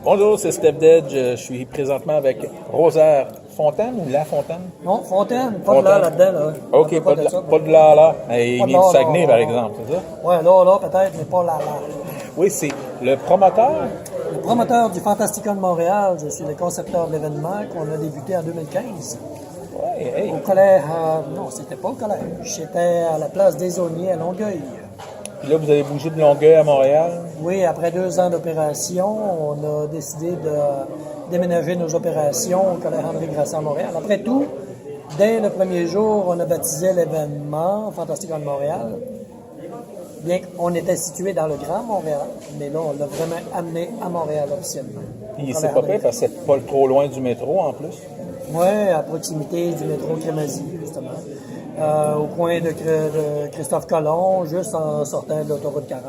Bonjour, c'est Steph Dedge. Je suis présentement avec Rosaire Fontaine ou La Fontaine? Non, Fontaine, pas de là là-dedans. Là. OK, pas de là. Il vient du Saguenay, par exemple, c'est ça? Oui, là, peut-être, mais pas là. Oui, c'est le promoteur. Le promoteur du Fantastica de Montréal. Je suis le concepteur de l'événement qu'on a débuté en 2015. Oui, hey. Au collège, non, c'était pas au collège. C'était à la place des Aulniers à Longueuil. Puis là, vous avez bougé de Longueuil à Montréal? Oui, après 2 ans d'opération, on a décidé de déménager nos opérations au collège André Grasset à Montréal. Après tout, dès le premier jour, on a baptisé l'événement Fantastica de Montréal. Bien qu'on était situé dans le Grand Montréal, mais là, on l'a vraiment amené à Montréal officiellement. Puis c'est pas pire parce que c'est pas trop loin du métro en plus. Oui, à proximité du métro Crémazie, justement. Au coin de Christophe Colomb, juste en sortant de l'autoroute 40.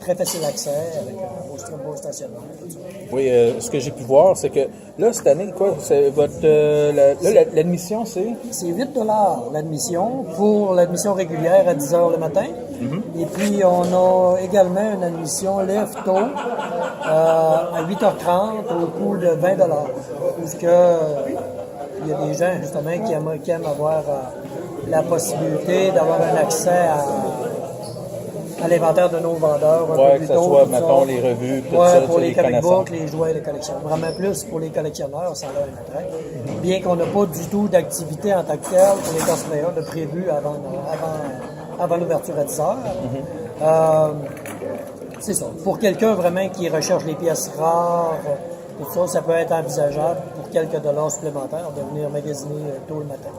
Très facile d'accès avec un beau stationnement. Oui, ce que j'ai pu voir, c'est que là, cette année, quoi, c'est votre l'admission, c'est? C'est 8 $ l'admission pour l'admission régulière à 10 h le matin. Mm-hmm. Et puis, on a également une admission lève-tôt à 8h30 au coût de 20 $. Puisque il y a des gens, justement, qui aiment avoir la possibilité d'avoir un accès à l'inventaire de nos vendeurs. Oui, que ce soit, mettons, les revues, tout ça, pour les comic books, les jouets et les collections. Vraiment plus pour les collectionneurs, ça a un attrait. Bien qu'on n'a pas du tout d'activité en tant que telle pour les cosplayers de prévu avant l'ouverture à 10 h. C'est ça. Pour quelqu'un vraiment qui recherche les pièces rares, tout ça, ça peut être envisageable pour quelques dollars supplémentaires de venir magasiner tôt le matin.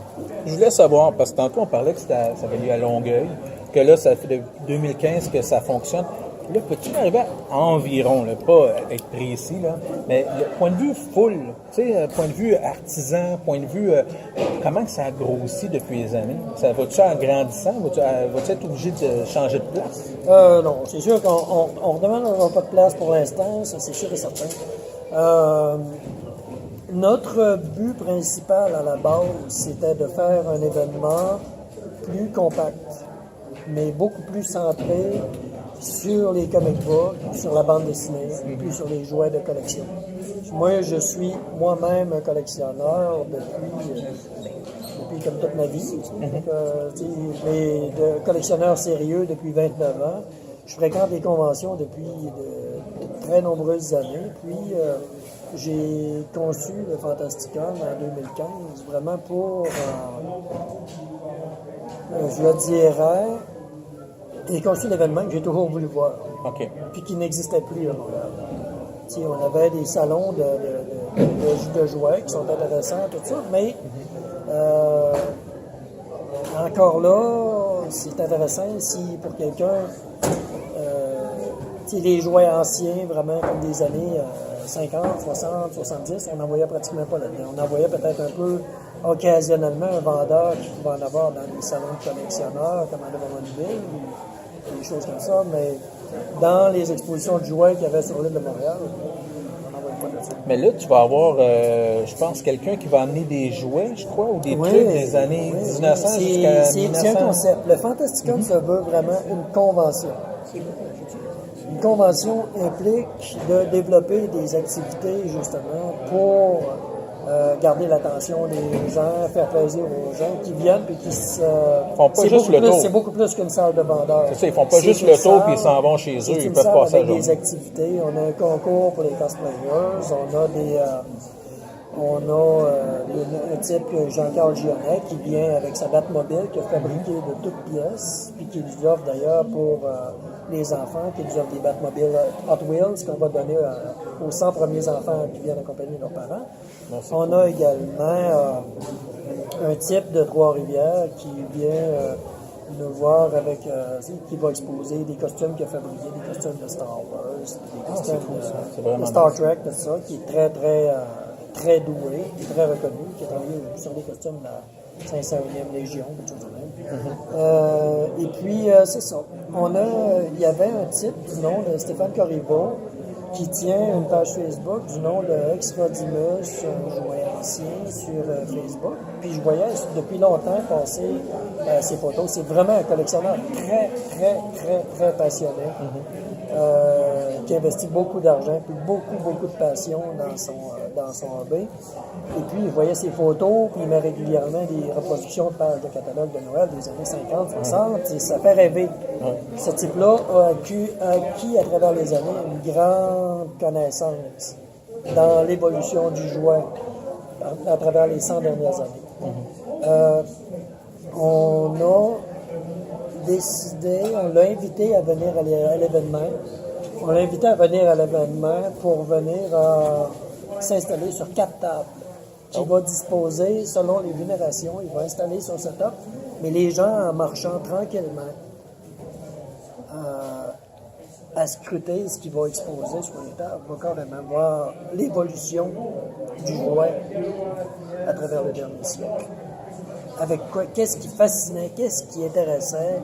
Je voulais savoir, parce que tantôt on parlait que ça avait lieu à Longueuil, que là, ça fait depuis 2015 que ça fonctionne. Là, peux-tu m'arriver à environ, là, pas être précis, là, mais le point de vue full, tu sais, point de vue artisan, point de vue, comment ça a grossi depuis les années? Ça va-tu en grandissant? Va-tu être obligé de changer de place? Non, c'est sûr qu'on ne redemandera pas de place pour l'instant, ça c'est sûr et certain. Notre but principal à la base, c'était de faire un événement plus compact, mais beaucoup plus centré sur les comic books, sur la bande dessinée, plus sur les jouets de collection. Moi, je suis moi-même un collectionneur depuis comme toute ma vie. Mais de collectionneur sérieux depuis 29 ans. Je fréquente les conventions depuis de très nombreuses années. Puis, j'ai conçu le Fantasticon en 2015, vraiment pour, je dirais, j'ai conçu l'événement que j'ai toujours voulu voir, puis qui n'existait plus à Montréal. On avait des salons de jouets qui sont intéressants, tout ça, mais encore là, c'est intéressant si pour quelqu'un, les jouets anciens, vraiment comme des années 50, 60, 70, on n'en voyait pratiquement pas là-dedans. On en voyait peut-être un peu occasionnellement un vendeur qui pouvait en avoir dans des salons de collectionneurs, comme à Drummondville, ou des choses comme ça, mais dans les expositions de jouets qu'il y avait sur l'île de Montréal, on n'en voyait pas là-dessus. Mais là, tu vas avoir, je pense, quelqu'un qui va amener des jouets, je crois, ou des trucs des années 1900 jusqu'à 1900. C'est un concept. Le Fantasticon se veut vraiment une convention. Une convention implique de développer des activités, justement, pour garder l'attention des gens, faire plaisir aux gens qui viennent puis qui se... font pas juste le tour. C'est beaucoup plus qu'une salle de vendeurs. C'est ça, ils font pas juste le tour puis ils s'en vont chez eux, ils peuvent passer la journée. Des activités, on a un concours pour les cosplayers, on a un type, Jean-Carl Gionnet, qui vient avec sa Batmobile, qui a fabriqué de toutes pièces, puis qui nous offre d'ailleurs pour les enfants, qui nous offre des Batmobiles Hot Wheels, qu'on va donner aux 100 premiers enfants qui viennent accompagner leurs parents. On a également un type de Trois-Rivières qui vient nous voir avec, qui va exposer des costumes qu'il a fabriqués, des costumes de Star Wars, des costumes de Star Trek, tout ça, qui est très doué, qui est très reconnu, qui a travaillé sur des costumes de la 501e Légion, quelque chose de même. Et puis, c'est ça. Il y avait un type du nom de Stéphane Corriveau qui tient une page Facebook du nom de Ex Rodimus, un jouet ancien, sur Facebook. puis je voyais depuis longtemps passer ces photos. C'est vraiment un collectionneur très, très, très, très passionné, qui investit beaucoup d'argent, puis beaucoup, beaucoup de passion dans son hobby. Et puis, je voyais ses photos, puis il met régulièrement des reproductions de pages de catalogue de Noël des années 50, 60, et ça fait rêver. Ce type-là a acquis à travers les années une grande connaissance dans l'évolution du jouet à travers les 100 dernières années. On a décidé, on l'a invité à venir à l'événement. On l'a invité à venir à l'événement pour venir s'installer sur 4 tables qui va disposer, selon les générations, il va installer son setup, mais les gens en marchant tranquillement à scruter ce qu'il va exposer sur les tables, va carrément voir l'évolution du jouet à travers le dernier siècle. Avec quoi, qu'est-ce qui fascinait, qu'est-ce qui intéressait,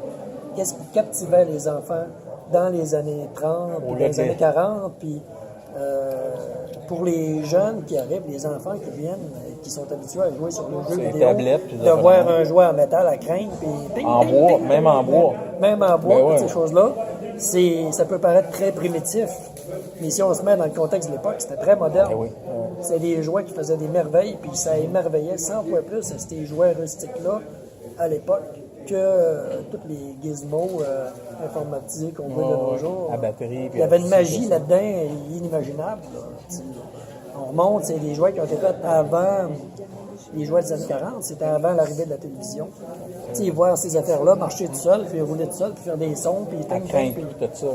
qu'est-ce qui captivait les enfants dans les années 30, puis dans les années 40, puis pour les jeunes qui arrivent, les enfants qui viennent, qui sont habitués à jouer sur les jeux vidéo, de voir un jouet en métal à craindre, puis en bois, même en bois. Même en bois, toutes ces choses-là, ça peut paraître très primitif, mais si on se met dans le contexte de l'époque, c'était très moderne. C'est des jouets qui faisaient des merveilles, puis ça émerveillait 100 fois plus ces jouets rustiques-là à l'époque que tous les gizmos informatisés qu'on voit de nos jours. À batterie. Il y avait une magie là-dedans inimaginable. Là. On remonte, c'est des jouets qui ont été faits avant les jouets des années 40, c'était avant l'arrivée de la télévision. Voir ces affaires-là marcher tout seul, puis rouler tout seul, puis faire des sons, puis à craindre, puis tout ça. Là,